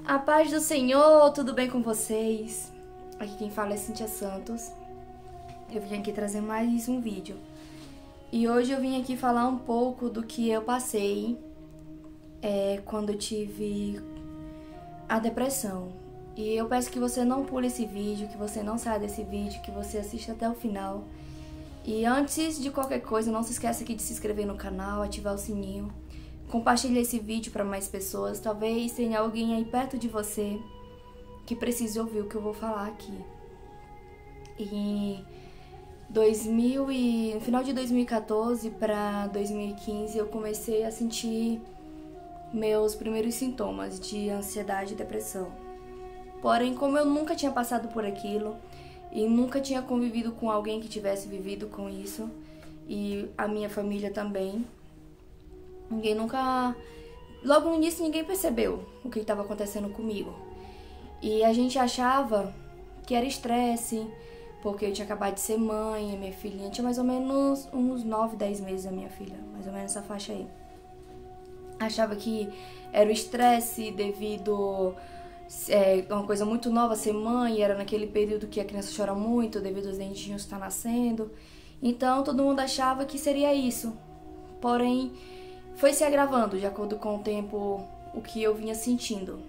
A paz do Senhor, tudo bem com vocês? Aqui quem fala é Cíntia Santos. Eu vim aqui trazer mais um vídeo. E hoje eu vim aqui falar um pouco do que eu passei quando eu tive a depressão. E eu peço que você não pule esse vídeo, que você não saia desse vídeo, que você assista até o final. E antes de qualquer coisa, não se esqueça aqui de se inscrever no canal, ativar o sininho. Compartilhe esse vídeo para mais pessoas. Talvez tenha alguém aí perto de você que precise ouvir o que eu vou falar aqui. No final de 2014 para 2015, eu comecei a sentir meus primeiros sintomas de ansiedade e depressão. Porém, como eu nunca tinha passado por aquilo e nunca tinha convivido com alguém que tivesse vivido com isso, e a minha família também, logo no início ninguém percebeu o que estava acontecendo comigo. E a gente achava que era estresse, porque eu tinha acabado de ser mãe, a minha filhinha tinha mais ou menos uns 9, 10 meses, a minha filha, mais ou menos essa faixa aí. Achava que era o estresse devido uma coisa muito nova ser mãe, era naquele período que a criança chora muito devido aos dentinhos estar nascendo. Então todo mundo achava que seria isso. Porém, foi se agravando de acordo com o tempo o que eu vinha sentindo.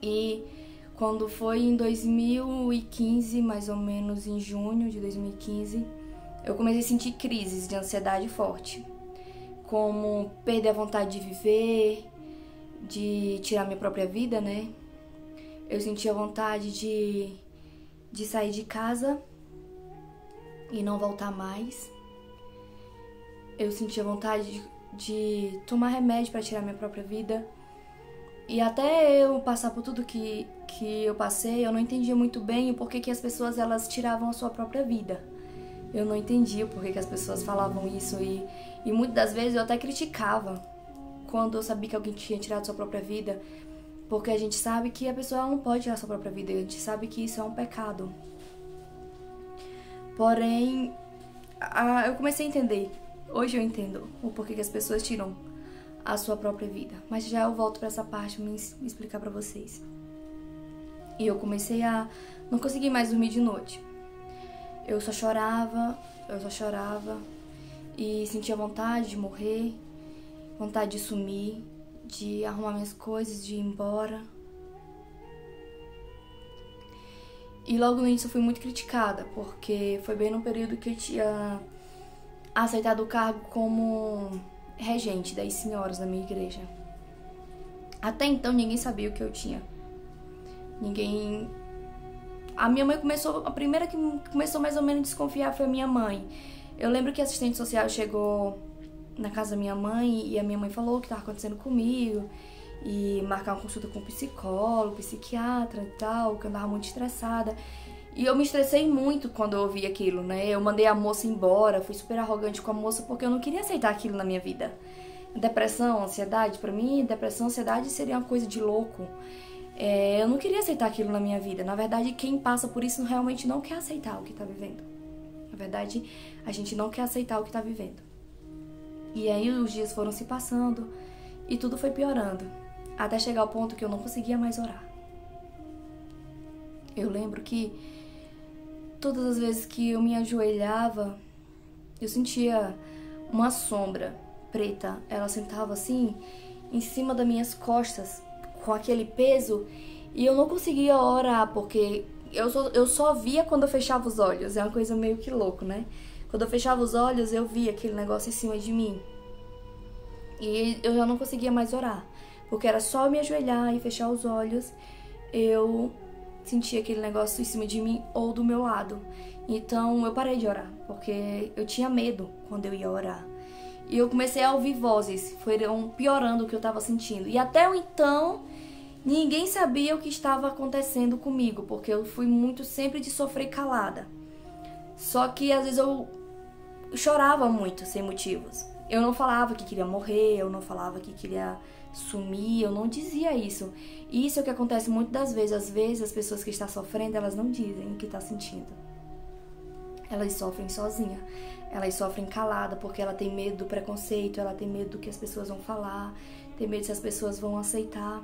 E quando foi em 2015, mais ou menos em junho de 2015, eu comecei a sentir crises de ansiedade forte, como perder a vontade de viver, de tirar minha própria vida, né? Eu sentia vontade de sair de casa e não voltar mais. Eu sentia vontade de tomar remédio para tirar minha própria vida. E até eu passar por tudo que eu passei, eu não entendia muito bem o porquê que as pessoas elas tiravam a sua própria vida. Eu não entendia o porquê que as pessoas falavam isso e muitas das vezes eu até criticava quando eu sabia que alguém tinha tirado sua própria vida, porque a gente sabe que a pessoa não pode tirar sua própria vida, a gente sabe que isso é um pecado. Porém, eu comecei a entender. Hoje eu entendo o porquê que as pessoas tiram a sua própria vida. Mas já eu volto pra essa parte me explicar pra vocês. E eu comecei a não conseguir mais dormir de noite. Eu só chorava e sentia vontade de morrer, vontade de sumir, de arrumar minhas coisas, de ir embora. E logo no início eu fui muito criticada, porque foi bem no período que eu tinha aceitado o cargo como regente das senhoras da minha igreja. Até então ninguém sabia o que eu tinha. A minha mãe a primeira que começou mais ou menos a desconfiar foi a minha mãe. Eu lembro que a assistente social chegou na casa da minha mãe e a minha mãe falou o que estava acontecendo comigo e marcar uma consulta com um psicólogo, psiquiatra e tal, que eu andava muito estressada. E eu me estressei muito quando eu ouvi aquilo, né? Eu mandei a moça embora, fui super arrogante com a moça porque eu não queria aceitar aquilo na minha vida. Depressão, ansiedade, pra mim, depressão, ansiedade seria uma coisa de louco. Eu não queria aceitar aquilo na minha vida. Na verdade, quem passa por isso realmente não quer aceitar o que tá vivendo. Na verdade, a gente não quer aceitar o que tá vivendo. E aí os dias foram se passando e tudo foi piorando, até chegar ao ponto que eu não conseguia mais orar. Eu lembro que todas as vezes que eu me ajoelhava, eu sentia uma sombra preta. Ela sentava assim, em cima das minhas costas, com aquele peso, e eu não conseguia orar, porque eu só via quando eu fechava os olhos. É uma coisa meio que louco, né? Quando eu fechava os olhos, eu via aquele negócio em cima de mim. E eu já não conseguia mais orar, porque era só me ajoelhar e fechar os olhos, eu sentia aquele negócio em cima de mim ou do meu lado. Então eu parei de orar, porque eu tinha medo quando eu ia orar. E eu comecei a ouvir vozes, foram piorando o que eu estava sentindo. E até então, ninguém sabia o que estava acontecendo comigo, porque eu fui muito sempre de sofrer calada. Só que às vezes eu chorava muito, sem motivos. Eu não falava que queria morrer, eu não falava que queria sumir, eu não dizia isso. E isso é o que acontece muitas das vezes. Às vezes as pessoas que estão sofrendo, elas não dizem o que estão sentindo. Elas sofrem sozinhas. Elas sofrem calada porque ela tem medo do preconceito, ela tem medo do que as pessoas vão falar, tem medo se as pessoas vão aceitar.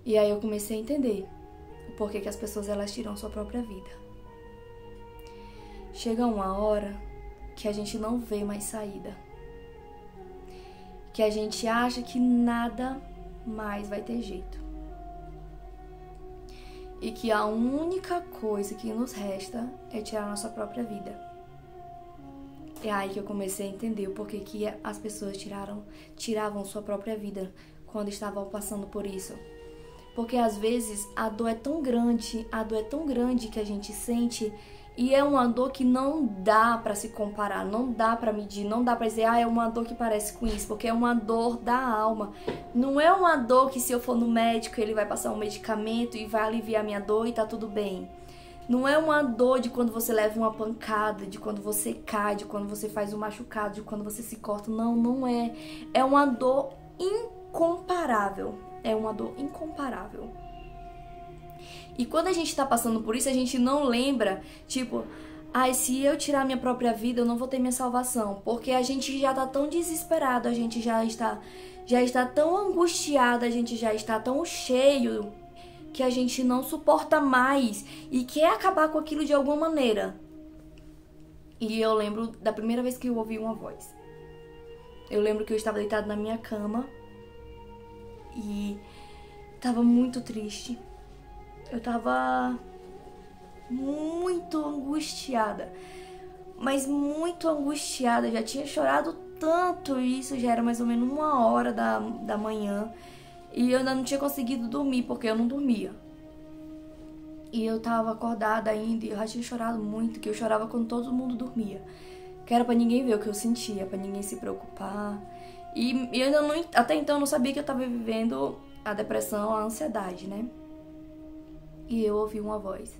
E aí eu comecei a entender o porquê que as pessoas elas tiram sua própria vida. Chega uma hora que a gente não vê mais saída. Que a gente acha que nada mais vai ter jeito. E que a única coisa que nos resta é tirar a nossa própria vida. É aí que eu comecei a entender o porquê que as pessoas tiravam sua própria vida quando estavam passando por isso. Porque às vezes a dor é tão grande que a gente sente, e é uma dor que não dá pra se comparar, não dá pra medir, não dá pra dizer, é uma dor que parece com isso, porque é uma dor da alma. Não é uma dor que se eu for no médico ele vai passar um medicamento e vai aliviar minha dor e tá tudo bem. Não é uma dor de quando você leva uma pancada, de quando você cai, de quando você faz um machucado, de quando você se corta. Não, não é. É uma dor incomparável. É uma dor incomparável. E quando a gente tá passando por isso, a gente não lembra, tipo, se eu tirar minha própria vida, eu não vou ter minha salvação. Porque a gente já tá tão desesperado, a gente já está tão angustiado, a gente já está tão cheio que a gente não suporta mais e quer acabar com aquilo de alguma maneira. E eu lembro da primeira vez que eu ouvi uma voz. Eu lembro que eu estava deitado na minha cama e tava muito triste. Eu tava muito angustiada, mas muito angustiada. Eu já tinha chorado tanto, isso já era mais ou menos 1h da manhã. E eu ainda não tinha conseguido dormir, porque eu não dormia. E eu tava acordada ainda, e eu já tinha chorado muito, que eu chorava quando todo mundo dormia. Que era pra ninguém ver o que eu sentia, pra ninguém se preocupar. E eu ainda não, até então eu não sabia que eu tava vivendo a depressão, a ansiedade, né? E eu ouvi uma voz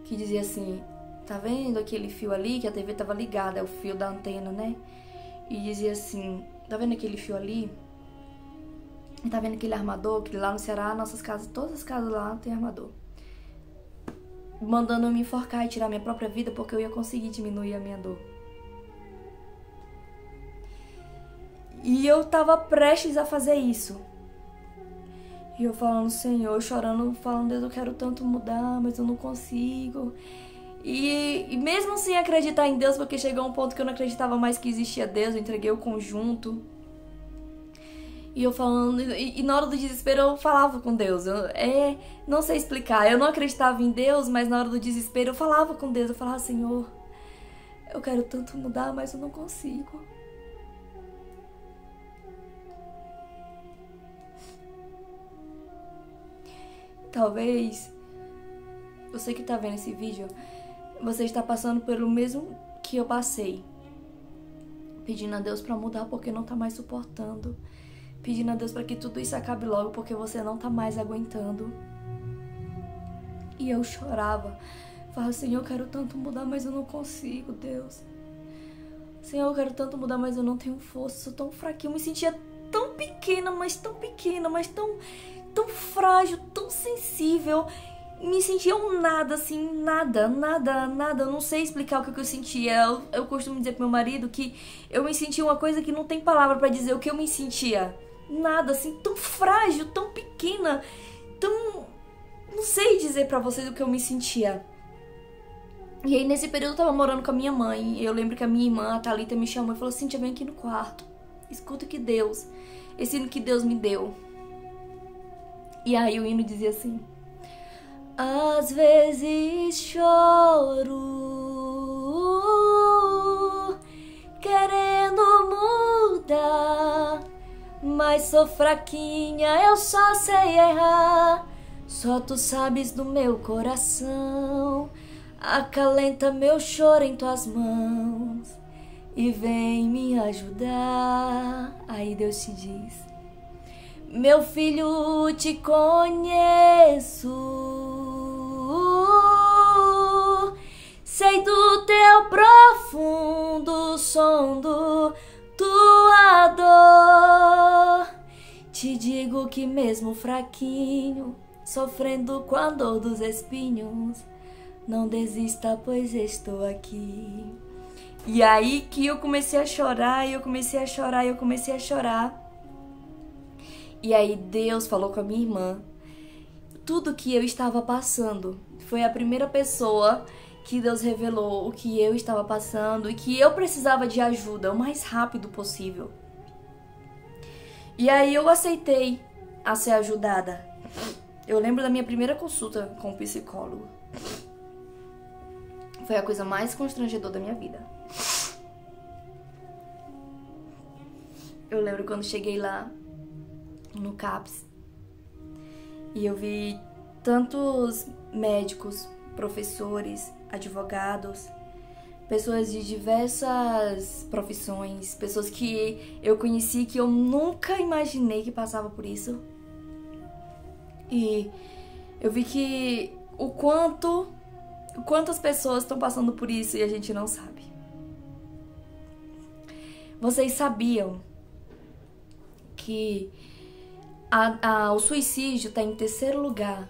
que dizia assim, tá vendo aquele fio ali, que a TV tava ligada, é o fio da antena, né? E dizia assim, tá vendo aquele fio ali? Tá vendo aquele armador? Que lá no Ceará, nossas casas, todas as casas lá tem armador. Mandando eu me enforcar e tirar minha própria vida, porque eu ia conseguir diminuir a minha dor. E eu tava prestes a fazer isso. E eu falando, Senhor, chorando, falando, Deus, eu quero tanto mudar, mas eu não consigo. E mesmo sem acreditar em Deus, porque chegou um ponto que eu não acreditava mais que existia Deus, eu entreguei o conjunto. E eu falando, e na hora do desespero eu falava com Deus. Não sei explicar, eu não acreditava em Deus, mas na hora do desespero eu falava com Deus. Eu falava, Senhor, eu quero tanto mudar, mas eu não consigo. Talvez, você que tá vendo esse vídeo, você está passando pelo mesmo que eu passei. Pedindo a Deus pra mudar porque não tá mais suportando. Pedindo a Deus pra que tudo isso acabe logo porque você não tá mais aguentando. E eu chorava. Falava, Senhor, eu quero tanto mudar, mas eu não consigo, Deus. Senhor, eu quero tanto mudar, mas eu não tenho força, sou tão fraquinha. Eu me sentia tão pequena, mas tão frágil, tão sensível. Me sentia um nada, assim, nada. Eu não sei explicar o que eu sentia. Eu costumo dizer pro meu marido que eu me sentia uma coisa que não tem palavra pra dizer o que eu me sentia. Nada, assim, tão frágil, tão pequena, tão... Não sei dizer pra vocês o que eu me sentia. E aí, nesse período, eu tava morando com a minha mãe. Eu lembro que a minha irmã, a Thalita, me chamou e falou, Cíntia, vem aqui no quarto. Escuta que Deus, esse hino que Deus me deu. E aí o hino dizia assim, às vezes choro, querendo mudar, mas sou fraquinha, eu só sei errar. Só tu sabes do meu coração, acalenta meu choro em tuas mãos e vem me ajudar. Aí Deus te diz, meu filho, te conheço, sei do teu profundo sondo, tua dor. Te digo que mesmo fraquinho, sofrendo com a dor dos espinhos, não desista, pois estou aqui. E aí que eu comecei a chorar, E aí Deus falou com a minha irmã tudo que eu estava passando. Foi a primeira pessoa que Deus revelou o que eu estava passando e que eu precisava de ajuda o mais rápido possível. E aí eu aceitei a ser ajudada. Eu lembro da minha primeira consulta com o psicólogo. Foi a coisa mais constrangedora da minha vida. Eu lembro quando cheguei lá no CAPS e eu vi tantos médicos, professores, advogados, pessoas de diversas profissões, pessoas que eu conheci que eu nunca imaginei que passava por isso. E eu vi que quantas pessoas estão passando por isso e a gente não sabe. Vocês sabiam que o suicídio está em terceiro lugar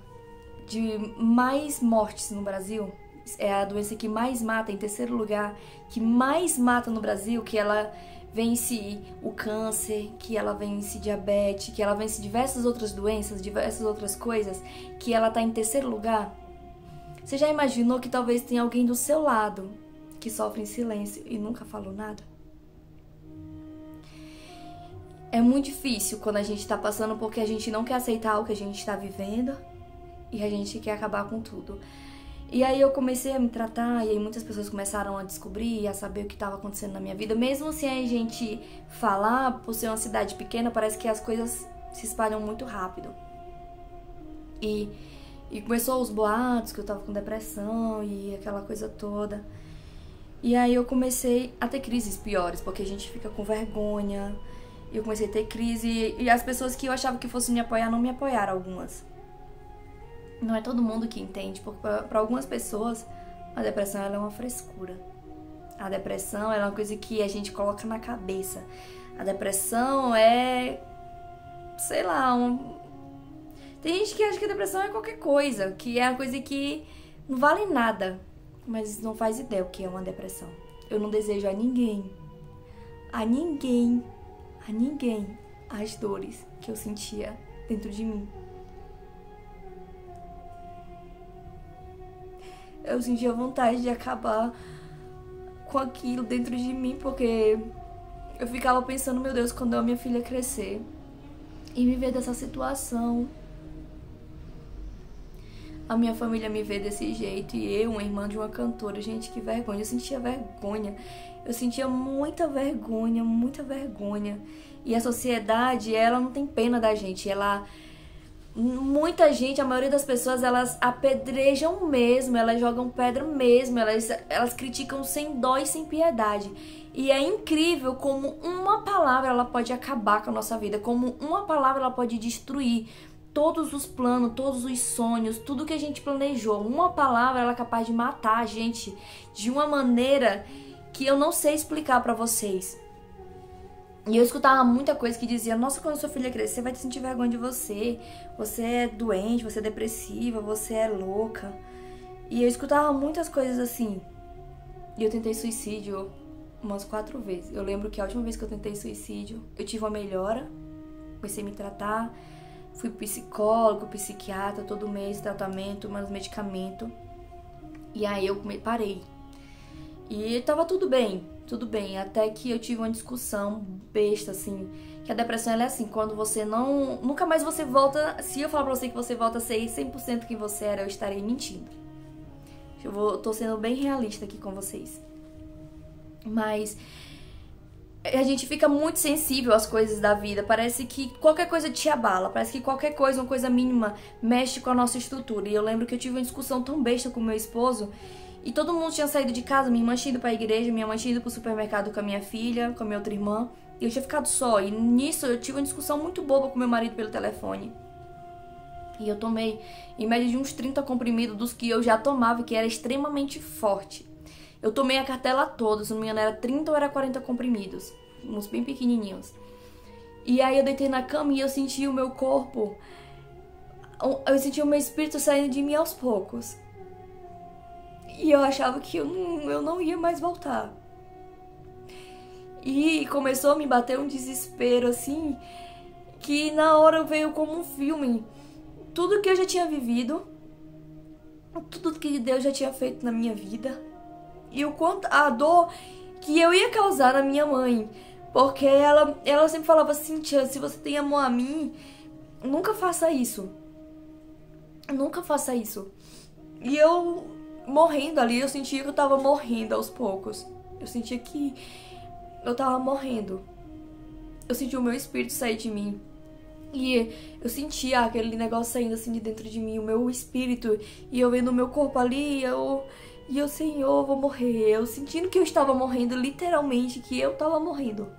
de mais mortes no Brasil? É a doença que mais mata, em terceiro lugar, que mais mata no Brasil, que ela vence o câncer, que ela vence diabetes, que ela vence diversas outras doenças, diversas outras coisas, que ela tá em terceiro lugar. Você já imaginou que talvez tenha alguém do seu lado que sofre em silêncio e nunca falou nada? É muito difícil quando a gente tá passando porque a gente não quer aceitar o que a gente tá vivendo e a gente quer acabar com tudo. E aí eu comecei a me tratar e aí muitas pessoas começaram a descobrir e a saber o que estava acontecendo na minha vida. Mesmo sem a gente falar, por ser uma cidade pequena, parece que as coisas se espalham muito rápido. E começou os boatos que eu tava com depressão e aquela coisa toda. E aí eu comecei a ter crises piores, porque a gente fica com vergonha. Eu comecei a ter crise e as pessoas que eu achava que fossem me apoiar não me apoiaram, algumas. Não é todo mundo que entende, porque para algumas pessoas a depressão ela é uma frescura. A depressão ela é uma coisa que a gente coloca na cabeça. A depressão é, sei lá, tem gente que acha que a depressão é qualquer coisa, que é uma coisa que não vale nada, mas não faz ideia o que é uma depressão. Eu não desejo a ninguém as dores que eu sentia dentro de mim. Eu sentia vontade de acabar com aquilo dentro de mim, porque eu ficava pensando, meu Deus, quando a minha filha crescer e me ver dessa situação, a minha família me vê desse jeito, e eu, uma irmã de uma cantora, gente, que vergonha. Eu sentia vergonha, eu sentia muita vergonha. E a sociedade, ela não tem pena da gente, muita gente, a maioria das pessoas, elas apedrejam mesmo, elas jogam pedra mesmo, elas criticam sem dó e sem piedade. E é incrível como uma palavra ela pode acabar com a nossa vida, como uma palavra ela pode destruir todos os planos, todos os sonhos, tudo que a gente planejou. Uma palavra ela é capaz de matar a gente de uma maneira que eu não sei explicar pra vocês. E eu escutava muita coisa que dizia, nossa, quando sua filha crescer, vai te sentir vergonha de você. Você é doente, você é depressiva, você é louca. E eu escutava muitas coisas assim. E eu tentei suicídio umas 4 vezes. Eu lembro que a última vez que eu tentei suicídio, eu tive uma melhora. Comecei a me tratar. Fui psicólogo, psiquiatra, todo mês, tratamento, meus medicamentos. E aí eu parei. E tava tudo bem, até que eu tive uma discussão besta, assim, que a depressão ela é assim, quando você nunca mais você volta, se eu falar pra você que você volta a ser 100% quem você era, eu estarei mentindo. Tô sendo bem realista aqui com vocês. Mas a gente fica muito sensível às coisas da vida, parece que qualquer coisa te abala, parece que qualquer coisa, uma coisa mínima, mexe com a nossa estrutura. E eu lembro que eu tive uma discussão tão besta com meu esposo, e todo mundo tinha saído de casa, minha irmã tinha ido pra igreja, minha mãe tinha ido pro supermercado com a minha filha, com a minha outra irmã, e eu tinha ficado só. E nisso eu tive uma discussão muito boba com meu marido pelo telefone. E eu tomei, em média de uns 30 comprimidos dos que eu já tomava, que era extremamente forte. Eu tomei a cartela toda, se não me engano era 30 ou era 40 comprimidos, uns bem pequenininhos. E aí eu deitei na cama e eu senti o meu corpo, eu senti o meu espírito saindo de mim aos poucos. E eu achava que eu não ia mais voltar. E começou a me bater um desespero, assim, que na hora veio como um filme. tudo que eu já tinha vivido, tudo que Deus já tinha feito na minha vida e o quanto a dor que eu ia causar na minha mãe. Porque ela sempre falava assim: Tia, se você tem amor a mim, nunca faça isso. Nunca faça isso. E eu morrendo ali, eu sentia que eu tava morrendo aos poucos. Eu sentia que eu tava morrendo. Eu sentia o meu espírito sair de mim. E eu sentia aquele negócio saindo assim de dentro de mim, o meu espírito. E eu vendo o meu corpo ali, e eu, Senhor, eu vou morrer. Eu sentindo que eu estava morrendo, literalmente, que eu estava morrendo.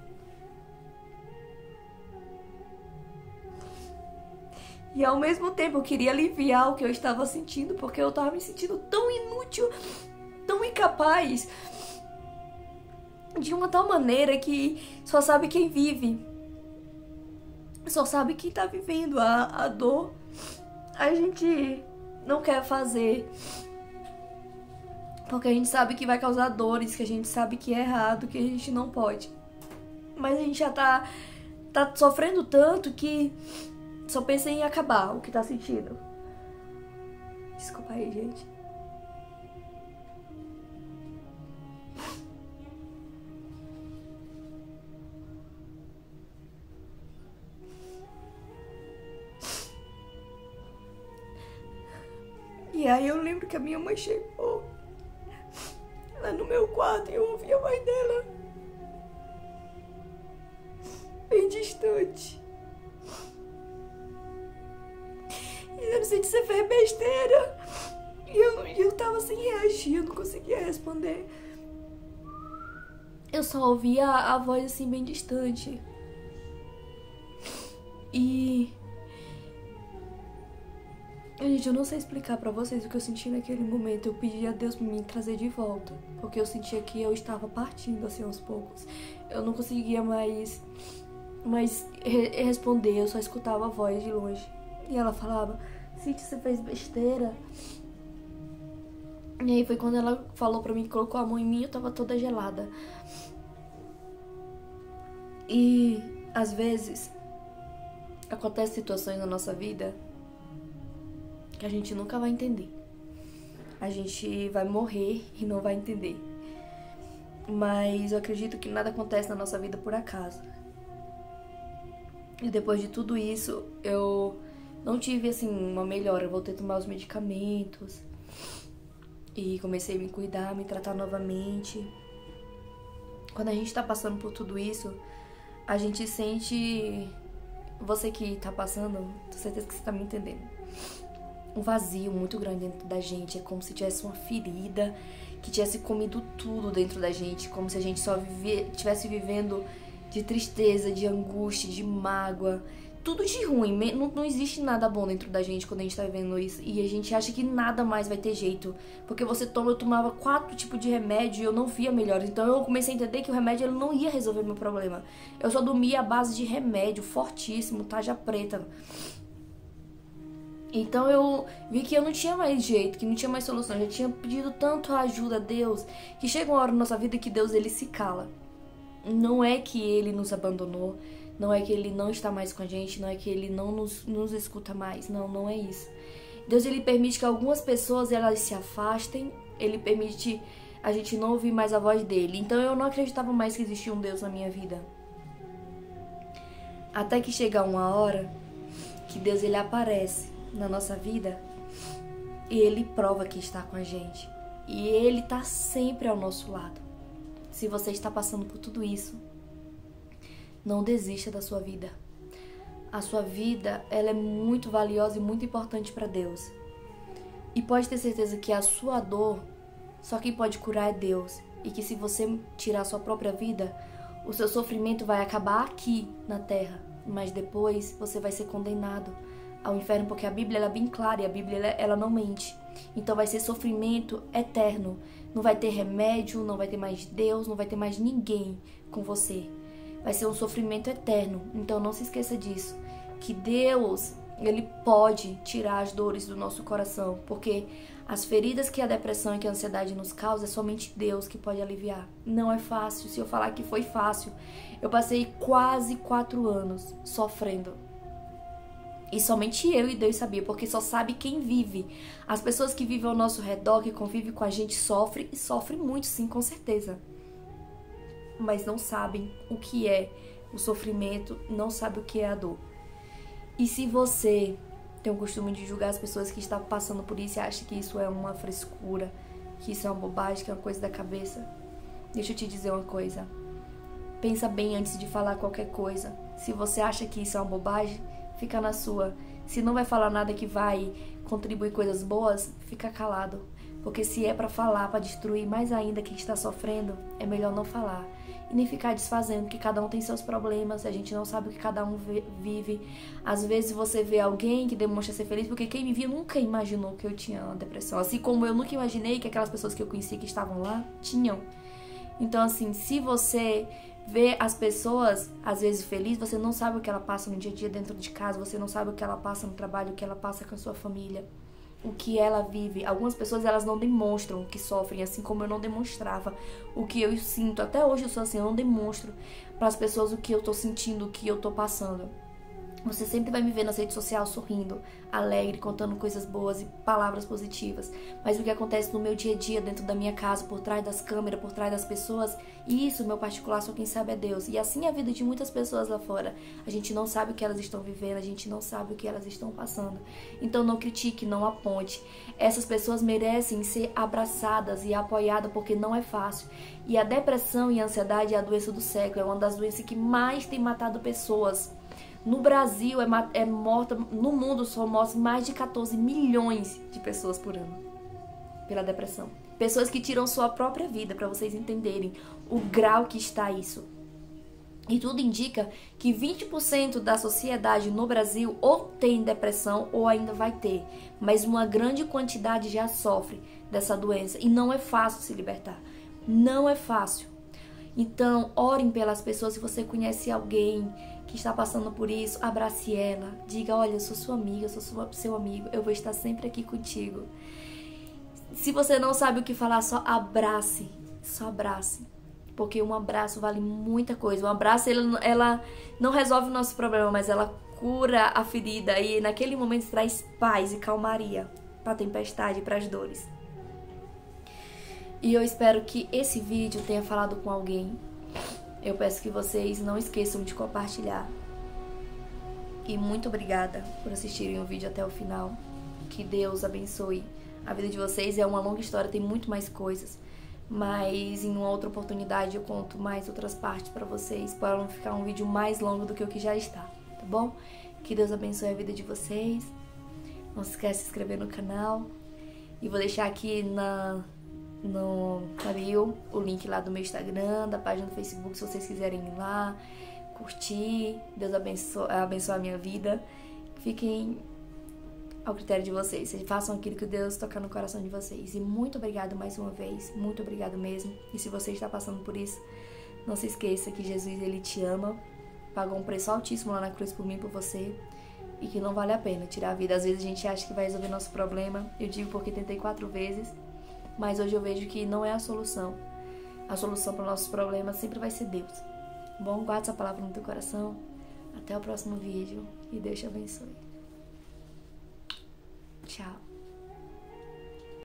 E ao mesmo tempo eu queria aliviar o que eu estava sentindo, porque eu estava me sentindo tão inútil, tão incapaz, de uma tal maneira que só sabe quem vive, só sabe quem tá vivendo a dor. A gente não quer fazer, porque a gente sabe que vai causar dores, que a gente sabe que é errado, que a gente não pode. Mas a gente já tá sofrendo tanto que só pensa em acabar o que tá sentindo. Desculpa aí, gente. E aí eu lembro que a minha mãe chegou lá no meu quarto e eu ouvi a voz dela bem distante. Eu não sei se você fez besteira. E eu tava sem reagir, eu não conseguia responder. Eu só ouvia a voz assim bem distante. E... Gente, eu não sei explicar pra vocês o que eu senti naquele momento. Eu pedi a Deus pra me trazer de volta, porque eu sentia que eu estava partindo assim aos poucos. Eu não conseguia mais responder, eu só escutava a voz de longe. E ela falava: Cíntia, você fez besteira. E aí foi quando ela falou pra mim, colocou a mão em mim, eu tava toda gelada. E às vezes acontecem situações na nossa vida que a gente nunca vai entender. A gente vai morrer e não vai entender. Mas eu acredito que nada acontece na nossa vida por acaso. E depois de tudo isso, eu não tive, assim, uma melhora. Eu voltei a tomar os medicamentos e comecei a me cuidar, me tratar novamente. Quando a gente tá passando por tudo isso, a gente sente... Você que tá passando, tenho certeza que você tá me entendendo. Um vazio muito grande dentro da gente. É como se tivesse uma ferida que tivesse comido tudo dentro da gente. Como se a gente só estivesse vivendo de tristeza, de angústia, de mágoa. Tudo de ruim. Não existe nada bom dentro da gente quando a gente tá vivendo isso. E a gente acha que nada mais vai ter jeito. Porque eu tomava 4 tipos de remédio e eu não via melhor. Então eu comecei a entender que o remédio ele não ia resolver meu problema. Eu só dormia à base de remédio fortíssimo, tarja preta. Então eu vi que eu não tinha mais jeito, que não tinha mais solução. Eu já tinha pedido tanto a ajuda a Deus, que chega uma hora na nossa vida que Deus ele se cala. Não é que ele nos abandonou, não é que ele não está mais com a gente, não é que ele não nos escuta mais. Não é isso. Deus ele permite que algumas pessoas elas se afastem, ele permite a gente não ouvir mais a voz dele. Então eu não acreditava mais que existia um Deus na minha vida. Até que chega uma hora que Deus ele aparece na nossa vida e ele prova que está com a gente. E ele está sempre ao nosso lado. Se você está passando por tudo isso, não desista da sua vida. A sua vida, ela é muito valiosa e muito importante para Deus. E pode ter certeza que a sua dor, só quem pode curar é Deus. E que se você tirar a sua própria vida, o seu sofrimento vai acabar aqui na terra, mas depois você vai ser condenado ao inferno, porque a Bíblia ela é bem clara e a Bíblia ela não mente. Então vai ser sofrimento eterno. Não vai ter remédio, não vai ter mais Deus, não vai ter mais ninguém com você. Vai ser um sofrimento eterno. Então não se esqueça disso, que Deus ele pode tirar as dores do nosso coração, porque as feridas que a depressão e que a ansiedade nos causa é somente Deus que pode aliviar. Não é fácil. Se eu falar que foi fácil, eu passei quase 4 anos sofrendo. E somente eu e Deus sabia, porque só sabe quem vive. As pessoas que vivem ao nosso redor, que convivem com a gente, sofrem, e sofrem muito, sim, com certeza. Mas não sabem o que é o sofrimento, não sabe o que é a dor. E se você tem o costume de julgar as pessoas que estão passando por isso e acha que isso é uma frescura, que isso é uma bobagem, que é uma coisa da cabeça, deixa eu te dizer uma coisa. Pensa bem antes de falar qualquer coisa. Se você acha que isso é uma bobagem, fica na sua. Se não vai falar nada que vai contribuir coisas boas, fica calado. Porque se é pra falar, pra destruir mais ainda quem está sofrendo, é melhor não falar. E nem ficar desfazendo, que cada um tem seus problemas, a gente não sabe o que cada um vive. Às vezes você vê alguém que demonstra ser feliz, porque quem me via nunca imaginou que eu tinha uma depressão. Assim como eu nunca imaginei que aquelas pessoas que eu conheci que estavam lá, tinham. Então assim, se você vê as pessoas, às vezes felizes, você não sabe o que ela passa no dia a dia dentro de casa, você não sabe o que ela passa no trabalho, o que ela passa com a sua família, o que ela vive. Algumas pessoas, elas não demonstram que sofrem, assim como eu não demonstrava o que eu sinto. Até hoje eu sou assim, eu não demonstro para as pessoas o que eu tô sentindo, o que eu tô passando. Você sempre vai me ver nas redes sociais sorrindo, alegre, contando coisas boas e palavras positivas. Mas o que acontece no meu dia a dia, dentro da minha casa, por trás das câmeras, por trás das pessoas, e isso, meu particular, só quem sabe é Deus. E assim é a vida de muitas pessoas lá fora. A gente não sabe o que elas estão vivendo, a gente não sabe o que elas estão passando. Então não critique, não aponte. Essas pessoas merecem ser abraçadas e apoiadas, porque não é fácil. E a depressão e a ansiedade é a doença do século, é uma das doenças que mais tem matado pessoas. No Brasil, é morta, no mundo são mortas mais de 14 milhões de pessoas por ano pela depressão. Pessoas que tiram sua própria vida, para vocês entenderem o grau que está isso. E tudo indica que 20% da sociedade no Brasil ou tem depressão ou ainda vai ter. Mas uma grande quantidade já sofre dessa doença e não é fácil se libertar. Não é fácil. Então, orem pelas pessoas. Se você conhece alguém que está passando por isso, abrace ela. Diga, olha, eu sou sua amiga, eu sou seu amigo, eu vou estar sempre aqui contigo. Se você não sabe o que falar, só abrace. Só abrace. Porque um abraço vale muita coisa. Um abraço, ela não resolve o nosso problema, mas ela cura a ferida e naquele momento traz paz e calmaria para a tempestade, para as dores. E eu espero que esse vídeo tenha falado com alguém. Eu peço que vocês não esqueçam de compartilhar. E muito obrigada por assistirem o vídeo até o final. Que Deus abençoe a vida de vocês. É uma longa história, tem muito mais coisas. Mas em uma outra oportunidade eu conto mais outras partes pra vocês, para não ficar um vídeo mais longo do que o que já está, tá bom? Que Deus abençoe a vida de vocês. Não se esquece de se inscrever no canal. E vou deixar aqui no bio o link lá do meu Instagram, da página do Facebook, se vocês quiserem ir lá, curtir. Deus abençoe a minha vida. Fiquem ao critério de vocês. Façam aquilo que Deus tocar no coração de vocês. E muito obrigado mais uma vez. Muito obrigado mesmo. E se você está passando por isso, não se esqueça que Jesus, Ele te ama. Pagou um preço altíssimo lá na cruz por mim e por você. E que não vale a pena tirar a vida. Às vezes a gente acha que vai resolver nosso problema. Eu digo porque tentei 4 vezes. Mas hoje eu vejo que não é a solução. A solução para os nossos problemas sempre vai ser Deus. Bom, guarde essa palavra no teu coração. Até o próximo vídeo. E Deus te abençoe. Tchau.